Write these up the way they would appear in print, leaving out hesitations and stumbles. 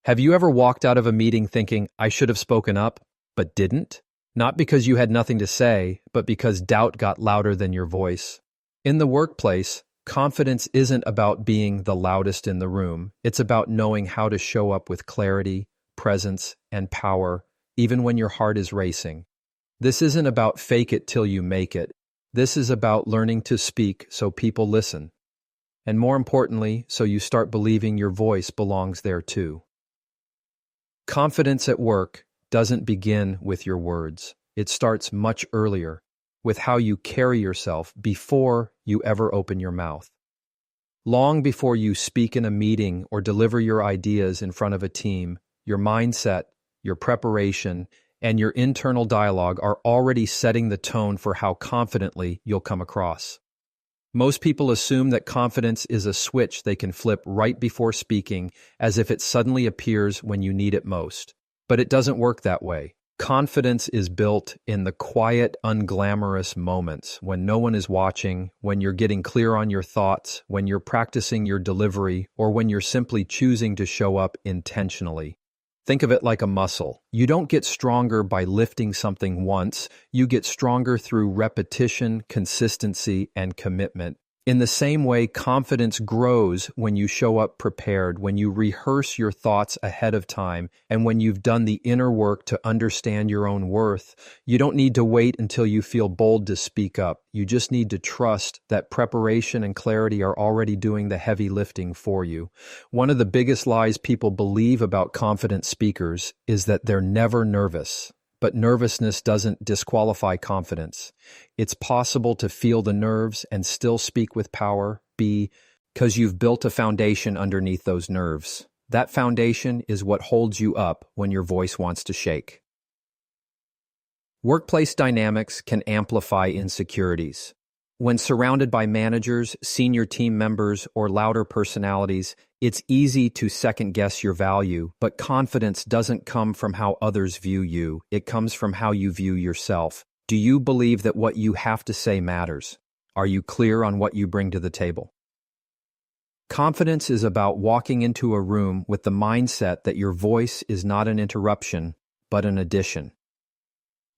Have you ever walked out of a meeting thinking, I should have spoken up, but didn't? Not because you had nothing to say, but because doubt got louder than your voice. In the workplace, confidence isn't about being the loudest in the room. It's about knowing how to show up with clarity, presence, and power, even when your heart is racing. This isn't about fake it till you make it. This is about learning to speak so people listen. And more importantly, so you start believing your voice belongs there too. Confidence at work doesn't begin with your words. It starts much earlier, with how you carry yourself before you ever open your mouth. Long before you speak in a meeting or deliver your ideas in front of a team, your mindset, your preparation, and your internal dialogue are already setting the tone for how confidently you'll come across. Most people assume that confidence is a switch they can flip right before speaking, as if it suddenly appears when you need it most. But it doesn't work that way. Confidence is built in the quiet, unglamorous moments when no one is watching, when you're getting clear on your thoughts, when you're practicing your delivery, or when you're simply choosing to show up intentionally. Think of it like a muscle. You don't get stronger by lifting something once. You get stronger through repetition, consistency, and commitment. In the same way, confidence grows when you show up prepared, when you rehearse your thoughts ahead of time, and when you've done the inner work to understand your own worth. You don't need to wait until you feel bold to speak up. You just need to trust that preparation and clarity are already doing the heavy lifting for you. One of the biggest lies people believe about confident speakers is that they're never nervous. But nervousness doesn't disqualify confidence. It's possible to feel the nerves and still speak with power, because you've built a foundation underneath those nerves. That foundation is what holds you up when your voice wants to shake. Workplace dynamics can amplify insecurities. When surrounded by managers, senior team members, or louder personalities, it's easy to second-guess your value, but confidence doesn't come from how others view you. It comes from how you view yourself. Do you believe that what you have to say matters? Are you clear on what you bring to the table? Confidence is about walking into a room with the mindset that your voice is not an interruption, but an addition.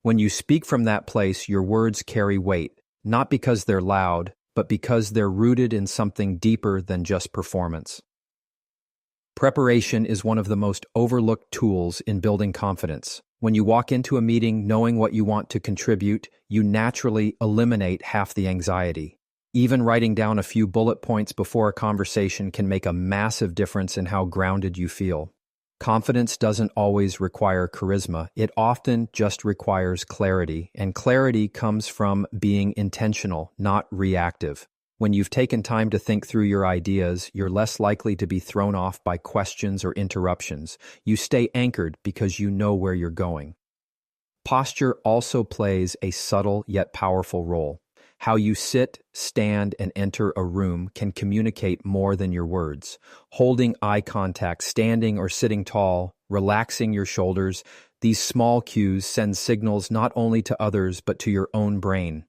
When you speak from that place, your words carry weight. Not because they're loud, but because they're rooted in something deeper than just performance. Preparation is one of the most overlooked tools in building confidence. When you walk into a meeting knowing what you want to contribute, you naturally eliminate half the anxiety. Even writing down a few bullet points before a conversation can make a massive difference in how grounded you feel. Confidence doesn't always require charisma. It often just requires clarity, and clarity comes from being intentional, not reactive. When you've taken time to think through your ideas, you're less likely to be thrown off by questions or interruptions. You stay anchored because you know where you're going. Posture also plays a subtle yet powerful role. How you sit, stand, and enter a room can communicate more than your words. Holding eye contact, standing or sitting tall, relaxing your shoulders, these small cues send signals not only to others but to your own brain.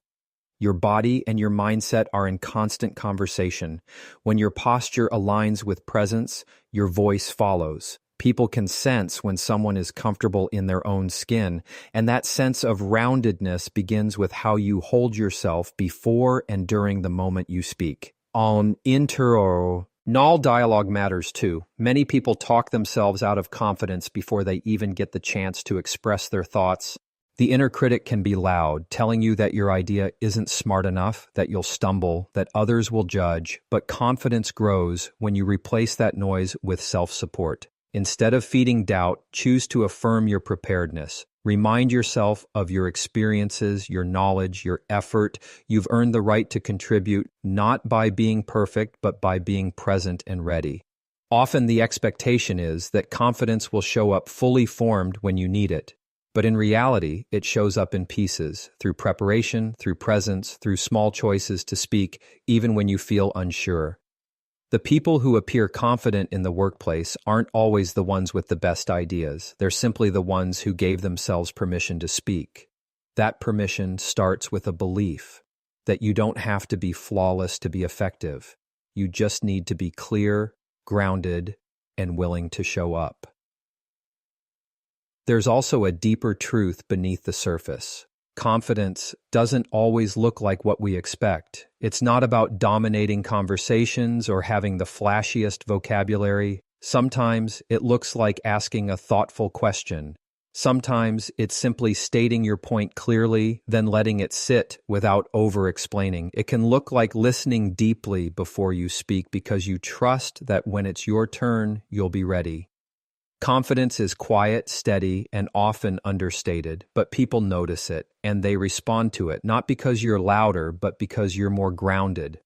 Your body and your mindset are in constant conversation. When your posture aligns with presence, your voice follows. People can sense when someone is comfortable in their own skin, and that sense of roundedness begins with how you hold yourself before and during the moment you speak. Dialogue matters too. Many people talk themselves out of confidence before they even get the chance to express their thoughts. The inner critic can be loud, telling you that your idea isn't smart enough, that you'll stumble, that others will judge, but confidence grows when you replace that noise with self-support. Instead of feeding doubt, choose to affirm your preparedness. Remind yourself of your experiences, your knowledge, your effort. You've earned the right to contribute, not by being perfect, but by being present and ready. Often the expectation is that confidence will show up fully formed when you need it. But in reality, it shows up in pieces, through preparation, through presence, through small choices to speak, even when you feel unsure. The people who appear confident in the workplace aren't always the ones with the best ideas. They're simply the ones who gave themselves permission to speak. That permission starts with a belief that you don't have to be flawless to be effective. You just need to be clear, grounded, and willing to show up. there's also a deeper truth beneath the surface. Confidence doesn't always look like what we expect. It's not about dominating conversations or having the flashiest vocabulary. Sometimes it looks like asking a thoughtful question. Sometimes it's simply stating your point clearly, then letting it sit without over-explaining. It can look like listening deeply before you speak because you trust that when it's your turn, you'll be ready. Confidence is quiet, steady, and often understated, but people notice it, and they respond to it, not because you're louder, but because you're more grounded.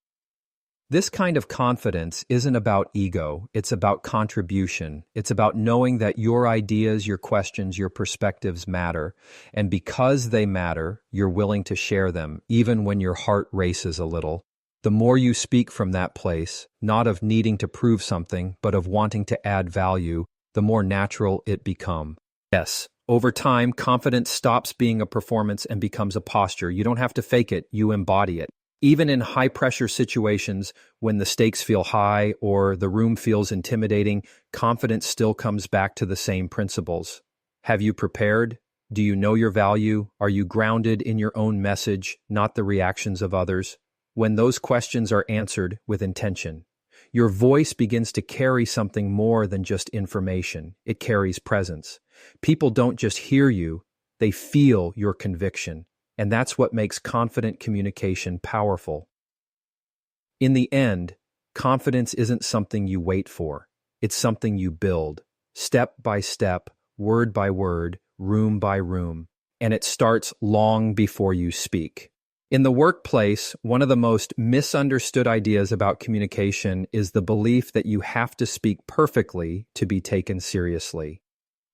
This kind of confidence isn't about ego, it's about contribution. It's about knowing that your ideas, your questions, your perspectives matter, and because they matter, you're willing to share them, even when your heart races a little. The more you speak from that place, not of needing to prove something, but of wanting to add value, the more natural it becomes. Yes, over time, confidence stops being a performance and becomes a posture. You don't have to fake it, you embody it. Even in high-pressure situations, when the stakes feel high or the room feels intimidating, confidence still comes back to the same principles. Have you prepared? Do you know your value? Are you grounded in your own message, not the reactions of others? When those questions are answered with intention, your voice begins to carry something more than just information. It carries presence. People don't just hear you, they feel your conviction. And that's what makes confident communication powerful. In the end, confidence isn't something you wait for. It's something you build, step by step, word by word, room by room. And it starts long before you speak. In the workplace, one of the most misunderstood ideas about communication is the belief that you have to speak perfectly to be taken seriously.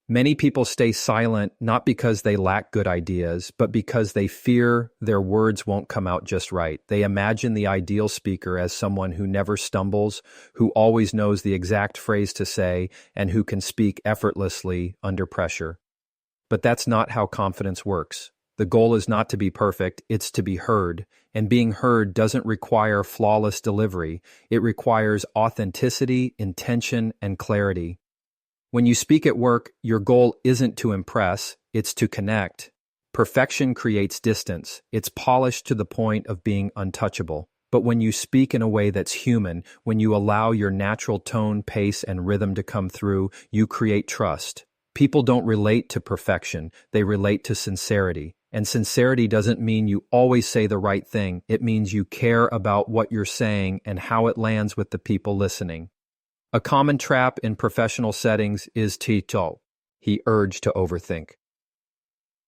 Many people stay silent not because they lack good ideas, but because they fear their words won't come out just right. They imagine the ideal speaker as someone who never stumbles, who always knows the exact phrase to say, and who can speak effortlessly under pressure. But that's not how confidence works. The goal is not to be perfect, it's to be heard. And being heard doesn't require flawless delivery. It requires authenticity, intention, and clarity. When you speak at work, your goal isn't to impress, it's to connect. Perfection creates distance. It's polished to the point of being untouchable. But when you speak in a way that's human, when you allow your natural tone, pace, and rhythm to come through, you create trust. People don't relate to perfection, they relate to sincerity. And sincerity doesn't mean you always say the right thing. It means you care about what you're saying and how it lands with the people listening. A common trap in professional settings is Tito. He urged to overthink.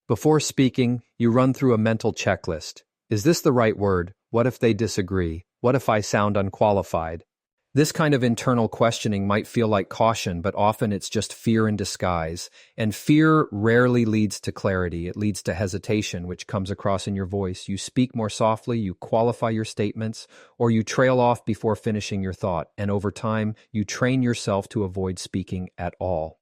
Before speaking, you run through a mental checklist. Is this the right word? What if they disagree? What if I sound unqualified? This kind of internal questioning might feel like caution, but often it's just fear in disguise. And fear rarely leads to clarity. It leads to hesitation, which comes across in your voice. You speak more softly, you qualify your statements, or you trail off before finishing your thought. And over time, you train yourself to avoid speaking at all.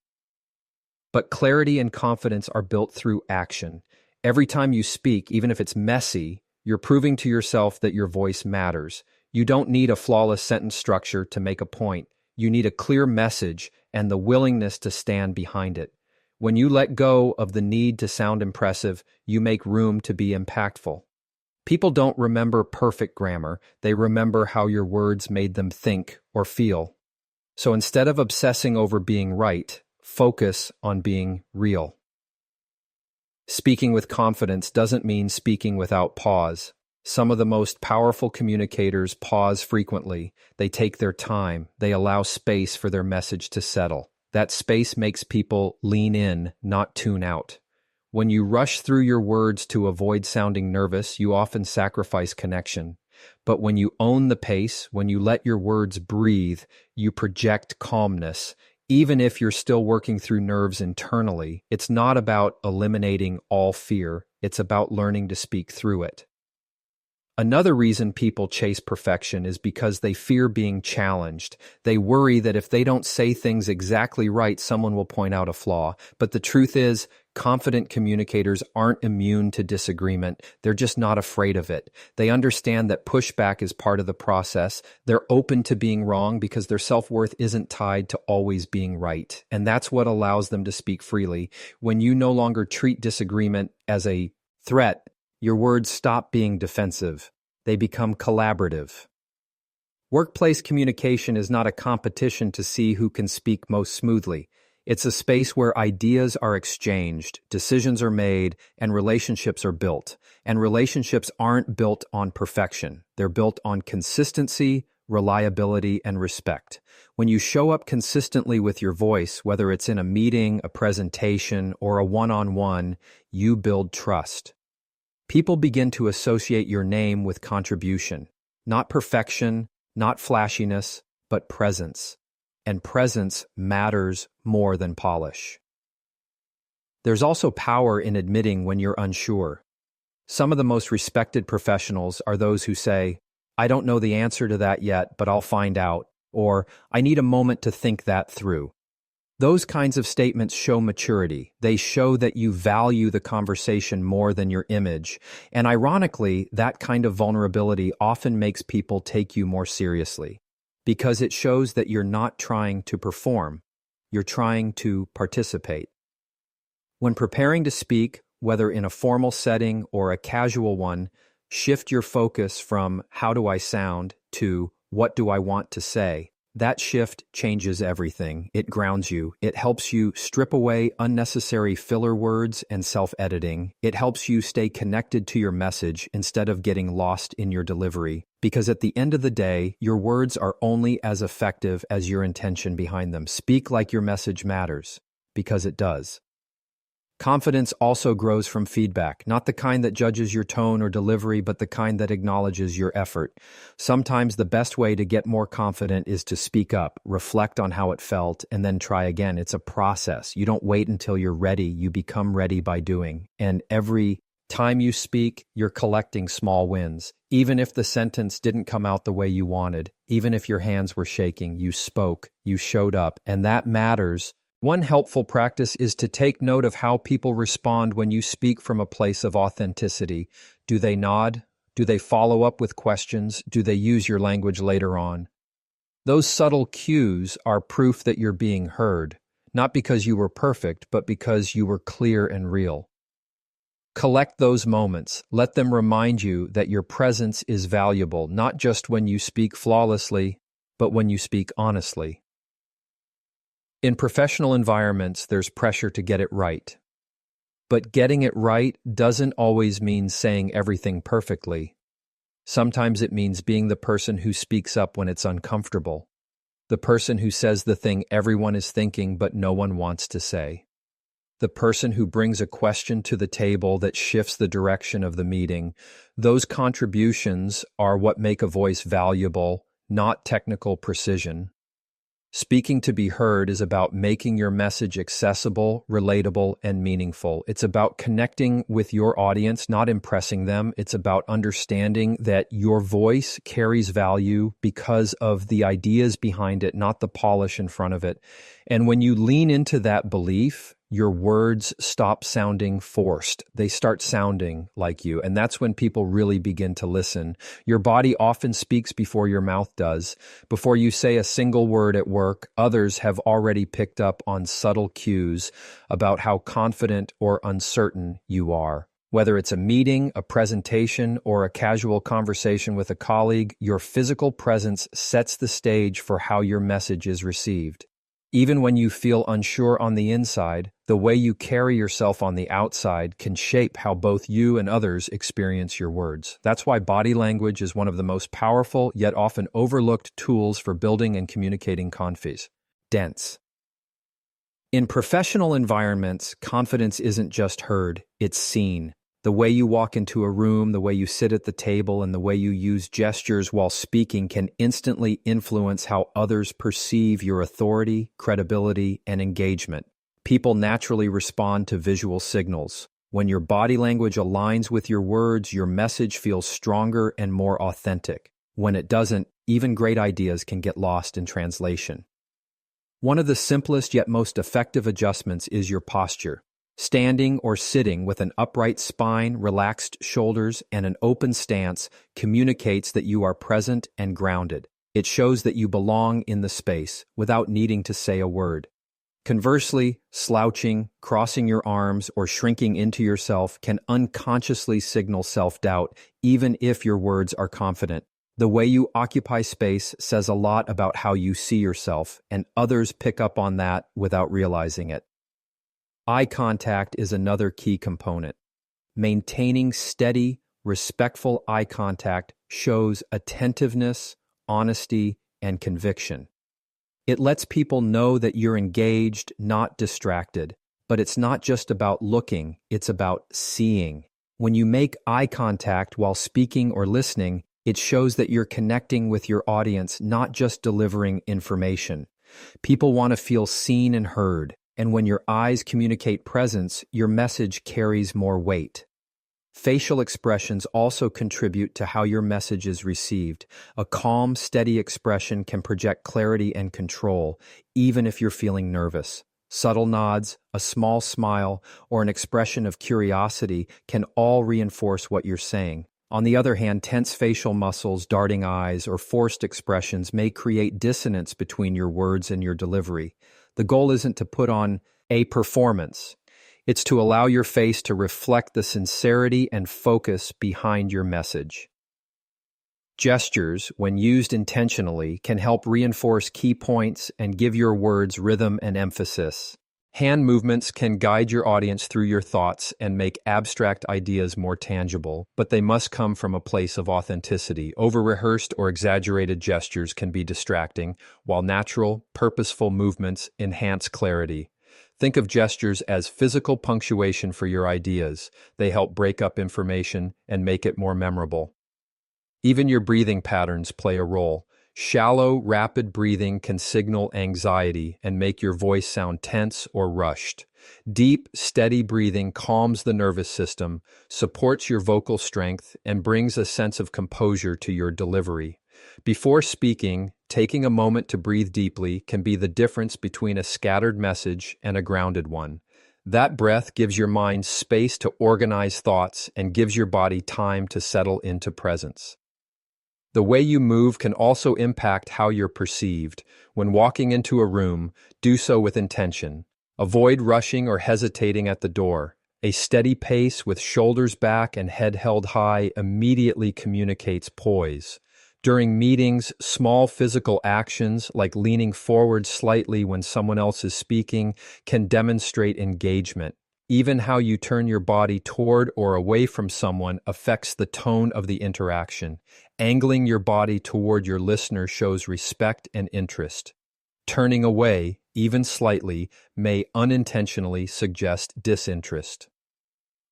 But clarity and confidence are built through action. Every time you speak, even if it's messy, you're proving to yourself that your voice matters. You don't need a flawless sentence structure to make a point. You need a clear message and the willingness to stand behind it. When you let go of the need to sound impressive, you make room to be impactful. People don't remember perfect grammar. They remember how your words made them think or feel. So instead of obsessing over being right, focus on being real. Speaking with confidence doesn't mean speaking without pause. Some of the most powerful communicators pause frequently. They take their time. They allow space for their message to settle. That space makes people lean in, not tune out. When you rush through your words to avoid sounding nervous, you often sacrifice connection. But when you own the pace, when you let your words breathe, you project calmness. Even if you're still working through nerves internally, it's not about eliminating all fear. It's about learning to speak through it. Another reason people chase perfection is because they fear being challenged. They worry that if they don't say things exactly right, someone will point out a flaw. But the truth is, confident communicators aren't immune to disagreement. They're just not afraid of it. They understand that pushback is part of the process. They're open to being wrong because their self-worth isn't tied to always being right. And that's what allows them to speak freely. When you no longer treat disagreement as a threat, your words stop being defensive. They become collaborative. Workplace communication is not a competition to see who can speak most smoothly. It's a space where ideas are exchanged, decisions are made, and relationships are built. And relationships aren't built on perfection. They're built on consistency, reliability, and respect. When you show up consistently with your voice, whether it's in a meeting, a presentation, or a one-on-one, you build trust. People begin to associate your name with contribution, not perfection, not flashiness, but presence. And presence matters more than polish. There's also power in admitting when you're unsure. Some of the most respected professionals are those who say, "I don't know the answer to that yet, but I'll find out," or "I need a moment to think that through." Those kinds of statements show maturity. They show that you value the conversation more than your image. And ironically, that kind of vulnerability often makes people take you more seriously, because it shows that you're not trying to perform. You're trying to participate. When preparing to speak, whether in a formal setting or a casual one, shift your focus from "how do I sound" to "what do I want to say." That shift changes everything. It grounds you. It helps you strip away unnecessary filler words and self-editing. It helps you stay connected to your message instead of getting lost in your delivery. Because at the end of the day, your words are only as effective as your intention behind them. Speak like your message matters, because it does. Confidence also grows from feedback, not the kind that judges your tone or delivery, but the kind that acknowledges your effort. Sometimes the best way to get more confident is to speak up, reflect on how it felt, and then try again. It's a process. You don't wait until you're ready. You become ready by doing. And every time you speak, you're collecting small wins. Even if the sentence didn't come out the way you wanted, even if your hands were shaking, you spoke, you showed up, and that matters. One helpful practice is to take note of how people respond when you speak from a place of authenticity. Do they nod? Do they follow up with questions? Do they use your language later on? Those subtle cues are proof that you're being heard, not because you were perfect, but because you were clear and real. Collect those moments. Let them remind you that your presence is valuable, not just when you speak flawlessly, but when you speak honestly. In professional environments, there's pressure to get it right. But getting it right doesn't always mean saying everything perfectly. Sometimes it means being the person who speaks up when it's uncomfortable, the person who says the thing everyone is thinking but no one wants to say, the person who brings a question to the table that shifts the direction of the meeting. Those contributions are what make a voice valuable, not technical precision. Speaking to be heard is about making your message accessible, relatable, and meaningful. It's about connecting with your audience, not impressing them. It's about understanding that your voice carries value because of the ideas behind it, not the polish in front of it. And when you lean into that belief, your words stop sounding forced. They start sounding like you. And that's when people really begin to listen. Your body often speaks before your mouth does. Before you say a single word at work, others have already picked up on subtle cues about how confident or uncertain you are. Whether it's a meeting, a presentation, or a casual conversation with a colleague, your physical presence sets the stage for how your message is received. Even when you feel unsure on the inside, the way you carry yourself on the outside can shape how both you and others experience your words. That's why body language is one of the most powerful yet often overlooked tools for building and communicating confidence. In professional environments, confidence isn't just heard, it's seen. The way you walk into a room, the way you sit at the table, and the way you use gestures while speaking can instantly influence how others perceive your authority, credibility, and engagement. People naturally respond to visual signals. When your body language aligns with your words, your message feels stronger and more authentic. When it doesn't, even great ideas can get lost in translation. One of the simplest yet most effective adjustments is your posture. Standing or sitting with an upright spine, relaxed shoulders, and an open stance communicates that you are present and grounded. It shows that you belong in the space without needing to say a word. Conversely, slouching, crossing your arms, or shrinking into yourself can unconsciously signal self-doubt, even if your words are confident. The way you occupy space says a lot about how you see yourself, and others pick up on that without realizing it. Eye contact is another key component. Maintaining steady, respectful eye contact shows attentiveness, honesty, and conviction. It lets people know that you're engaged, not distracted. But it's not just about looking, it's about seeing. When you make eye contact while speaking or listening, it shows that you're connecting with your audience, not just delivering information. People want to feel seen and heard, and when your eyes communicate presence, your message carries more weight. Facial expressions also contribute to how your message is received. A calm, steady expression can project clarity and control, even if you're feeling nervous. Subtle nods, a small smile, or an expression of curiosity can all reinforce what you're saying. On the other hand, tense facial muscles, darting eyes, or forced expressions may create dissonance between your words and your delivery. The goal isn't to put on a performance. It's to allow your face to reflect the sincerity and focus behind your message. Gestures, when used intentionally, can help reinforce key points and give your words rhythm and emphasis. Hand movements can guide your audience through your thoughts and make abstract ideas more tangible, but they must come from a place of authenticity. Over-rehearsed or exaggerated gestures can be distracting, while natural, purposeful movements enhance clarity. Think of gestures as physical punctuation for your ideas. They help break up information and make it more memorable. Even your breathing patterns play a role. Shallow, rapid breathing can signal anxiety and make your voice sound tense or rushed. Deep, steady breathing calms the nervous system, supports your vocal strength, and brings a sense of composure to your delivery. Before speaking, taking a moment to breathe deeply can be the difference between a scattered message and a grounded one. That breath gives your mind space to organize thoughts and gives your body time to settle into presence. The way you move can also impact how you're perceived. When walking into a room, do so with intention. Avoid rushing or hesitating at the door. A steady pace with shoulders back and head held high immediately communicates poise. During meetings, small physical actions like leaning forward slightly when someone else is speaking can demonstrate engagement. Even how you turn your body toward or away from someone affects the tone of the interaction. Angling your body toward your listener shows respect and interest. Turning away, even slightly, may unintentionally suggest disinterest.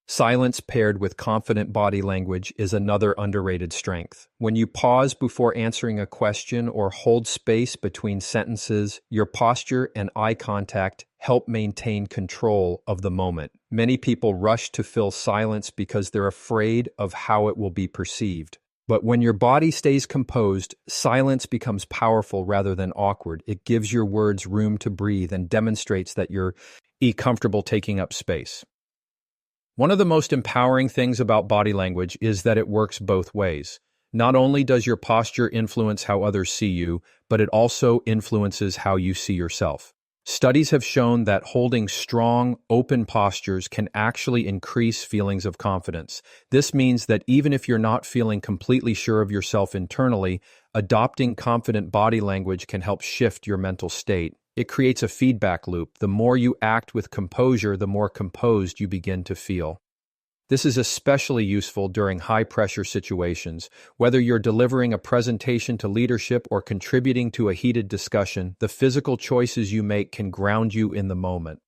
Silence paired with confident body language is another underrated strength. When you pause before answering a question or hold space between sentences, your posture and eye contact help maintain control of the moment. Many people rush to fill silence because they're afraid of how it will be perceived. But when your body stays composed, silence becomes powerful rather than awkward. It gives your words room to breathe and demonstrates that you're comfortable taking up space. One of the most empowering things about body language is that it works both ways. Not only does your posture influence how others see you, but it also influences how you see yourself. Studies have shown that holding strong, open postures can actually increase feelings of confidence. This means that even if you're not feeling completely sure of yourself internally, adopting confident body language can help shift your mental state. It creates a feedback loop. The more you act with composure, the more composed you begin to feel. This is especially useful during high-pressure situations. Whether you're delivering a presentation to leadership or contributing to a heated discussion, the physical choices you make can ground you in the moment.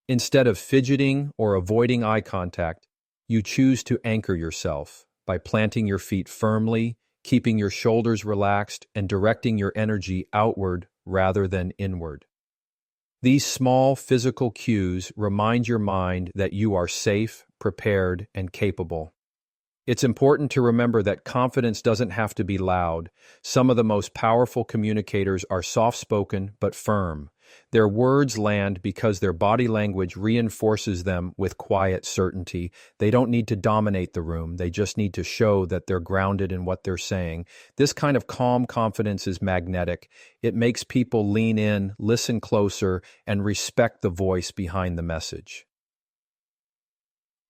Instead of fidgeting or avoiding eye contact, you choose to anchor yourself by planting your feet firmly, keeping your shoulders relaxed, and directing your energy outward rather than inward. These small physical cues remind your mind that you are safe, prepared, and capable. It's important to remember that confidence doesn't have to be loud. Some of the most powerful communicators are soft-spoken but firm. Their words land because their body language reinforces them with quiet certainty. They don't need to dominate the room. They just need to show that they're grounded in what they're saying. This kind of calm confidence is magnetic. It makes people lean in, listen closer, and respect the voice behind the message.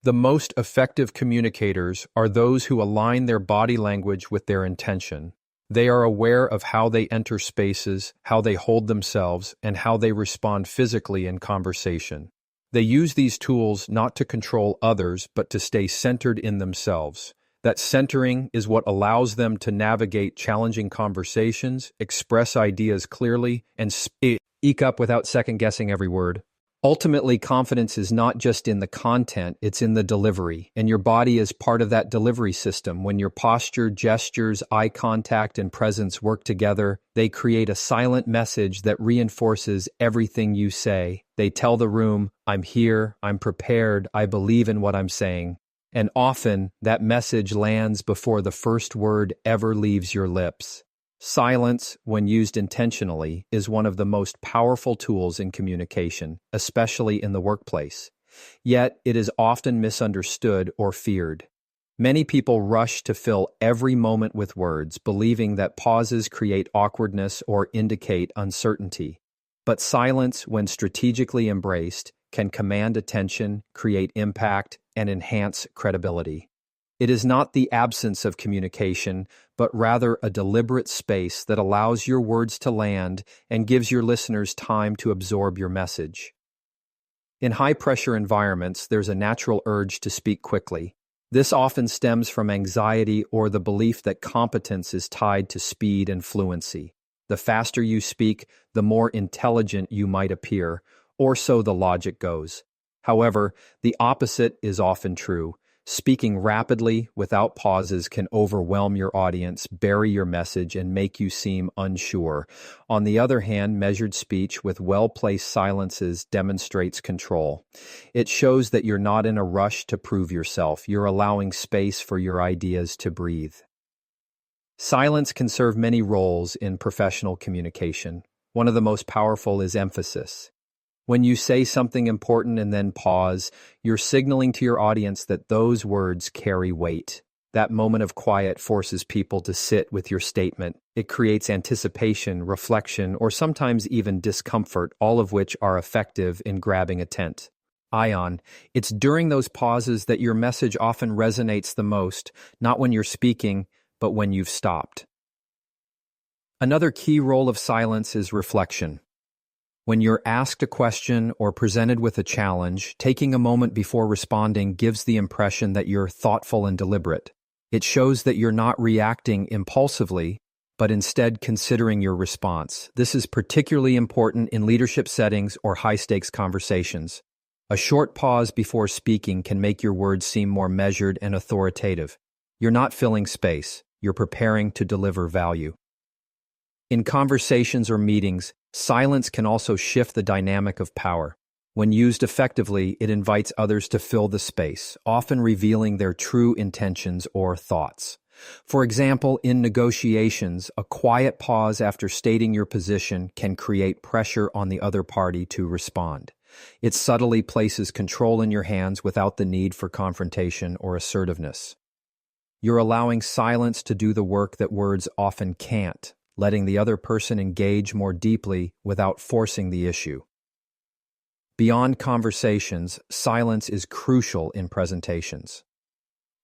The most effective communicators are those who align their body language with their intention. They are aware of how they enter spaces, how they hold themselves, and how they respond physically in conversation. They use these tools not to control others, but to stay centered in themselves. That centering is what allows them to navigate challenging conversations, express ideas clearly, and speak up without second-guessing every word. Ultimately, confidence is not just in the content, it's in the delivery, and your body is part of that delivery system. When your posture, gestures, eye contact, and presence work together, they create a silent message that reinforces everything you say. They tell the room, I'm here, I'm prepared, I believe in what I'm saying. And often, that message lands before the first word ever leaves your lips. Silence, when used intentionally, is one of the most powerful tools in communication, especially in the workplace. Yet, it is often misunderstood or feared. Many people rush to fill every moment with words, believing that pauses create awkwardness or indicate uncertainty. But silence, when strategically embraced, can command attention, create impact, and enhance credibility. It is not the absence of communication, but rather a deliberate space that allows your words to land and gives your listeners time to absorb your message. In high-pressure environments, there's a natural urge to speak quickly. This often stems from anxiety or the belief that competence is tied to speed and fluency. The faster you speak, the more intelligent you might appear, or so the logic goes. However, the opposite is often true. Speaking rapidly, without pauses, can overwhelm your audience, bury your message, and make you seem unsure. On the other hand, measured speech with well-placed silences demonstrates control. It shows that you're not in a rush to prove yourself. You're allowing space for your ideas to breathe. Silence can serve many roles in professional communication. One of the most powerful is emphasis. When you say something important and then pause, you're signaling to your audience that those words carry weight. That moment of quiet forces people to sit with your statement. It creates anticipation, reflection, or sometimes even discomfort, all of which are effective in grabbing attention. It's during those pauses that your message often resonates the most, not when you're speaking, but when you've stopped. Another key role of silence is reflection. When you're asked a question or presented with a challenge, taking a moment before responding gives the impression that you're thoughtful and deliberate. It shows that you're not reacting impulsively, but instead considering your response. This is particularly important in leadership settings or high-stakes conversations. A short pause before speaking can make your words seem more measured and authoritative. You're not filling space, you're preparing to deliver value. In conversations or meetings, silence can also shift the dynamic of power. When used effectively, it invites others to fill the space, often revealing their true intentions or thoughts. For example, in negotiations, a quiet pause after stating your position can create pressure on the other party to respond. It subtly places control in your hands without the need for confrontation or assertiveness. You're allowing silence to do the work that words often can't, letting the other person engage more deeply without forcing the issue. Beyond conversations, silence is crucial in presentations.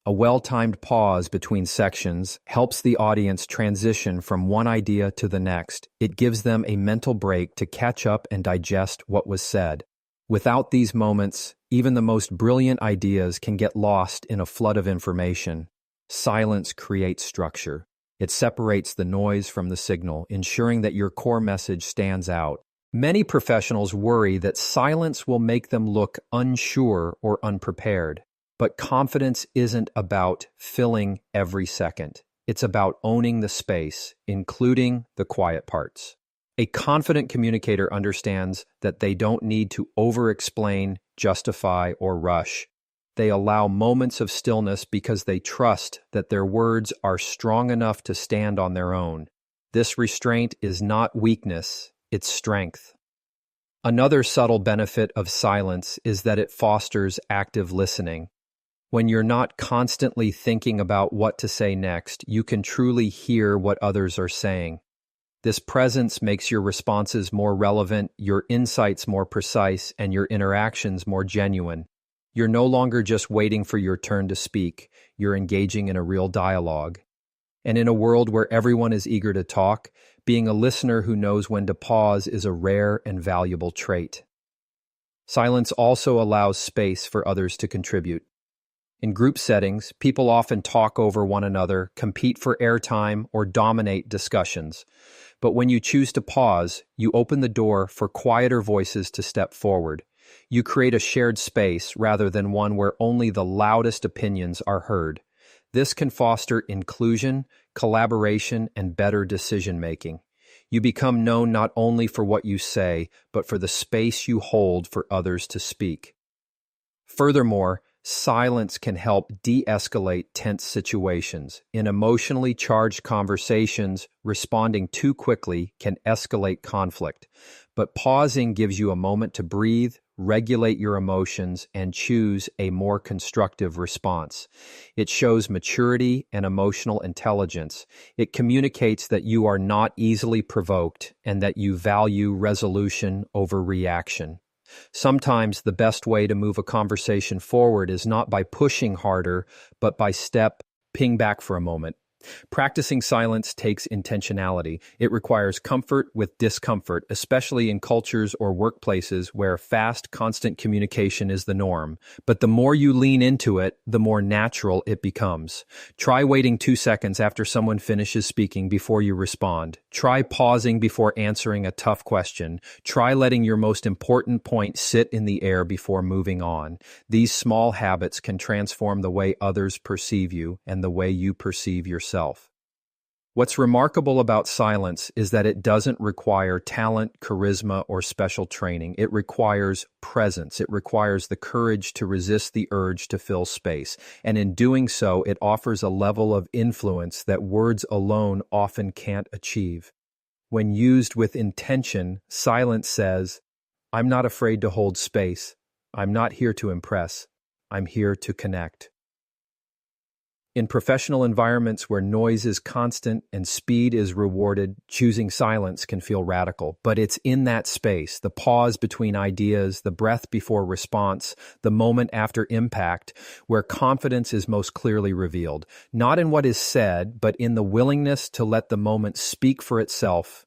A well-timed pause between sections helps the audience transition from one idea to the next. It gives them a mental break to catch up and digest what was said. Without these moments, even the most brilliant ideas can get lost in a flood of information. Silence creates structure. It separates the noise from the signal, ensuring that your core message stands out. Many professionals worry that silence will make them look unsure or unprepared. But confidence isn't about filling every second. It's about owning the space, including the quiet parts. A confident communicator understands that they don't need to over-explain, justify, or rush. They allow moments of stillness because they trust that their words are strong enough to stand on their own. This restraint is not weakness, it's strength. Another subtle benefit of silence is that it fosters active listening. When you're not constantly thinking about what to say next, you can truly hear what others are saying. This presence makes your responses more relevant, your insights more precise, and your interactions more genuine. You're no longer just waiting for your turn to speak, you're engaging in a real dialogue. And in a world where everyone is eager to talk, being a listener who knows when to pause is a rare and valuable trait. Silence also allows space for others to contribute. In group settings, people often talk over one another, compete for airtime, or dominate discussions. But when you choose to pause, you open the door for quieter voices to step forward. You create a shared space rather than one where only the loudest opinions are heard. This can foster inclusion, collaboration, and better decision-making. You become known not only for what you say, but for the space you hold for others to speak. Furthermore, silence can help de-escalate tense situations. In emotionally charged conversations, responding too quickly can escalate conflict. But pausing gives you a moment to breathe, regulate your emotions, and choose a more constructive response. It shows maturity and emotional intelligence. It communicates that you are not easily provoked and that you value resolution over reaction. Sometimes the best way to move a conversation forward is not by pushing harder, but by stepping back for a moment. Practicing silence takes intentionality. It requires comfort with discomfort, especially in cultures or workplaces where fast, constant communication is the norm. But the more you lean into it, the more natural it becomes. Try waiting 2 seconds after someone finishes speaking before you respond. Try pausing before answering a tough question. Try letting your most important point sit in the air before moving on. These small habits can transform the way others perceive you and the way you perceive yourself. What's remarkable about silence is that it doesn't require talent, charisma, or special training. It requires presence. It requires the courage to resist the urge to fill space. And in doing so, it offers a level of influence that words alone often can't achieve. When used with intention, silence says, "I'm not afraid to hold space. I'm not here to impress. I'm here to connect." In professional environments where noise is constant and speed is rewarded, choosing silence can feel radical. But it's in that space, the pause between ideas, the breath before response, the moment after impact, where confidence is most clearly revealed. Not in what is said, but in the willingness to let the moment speak for itself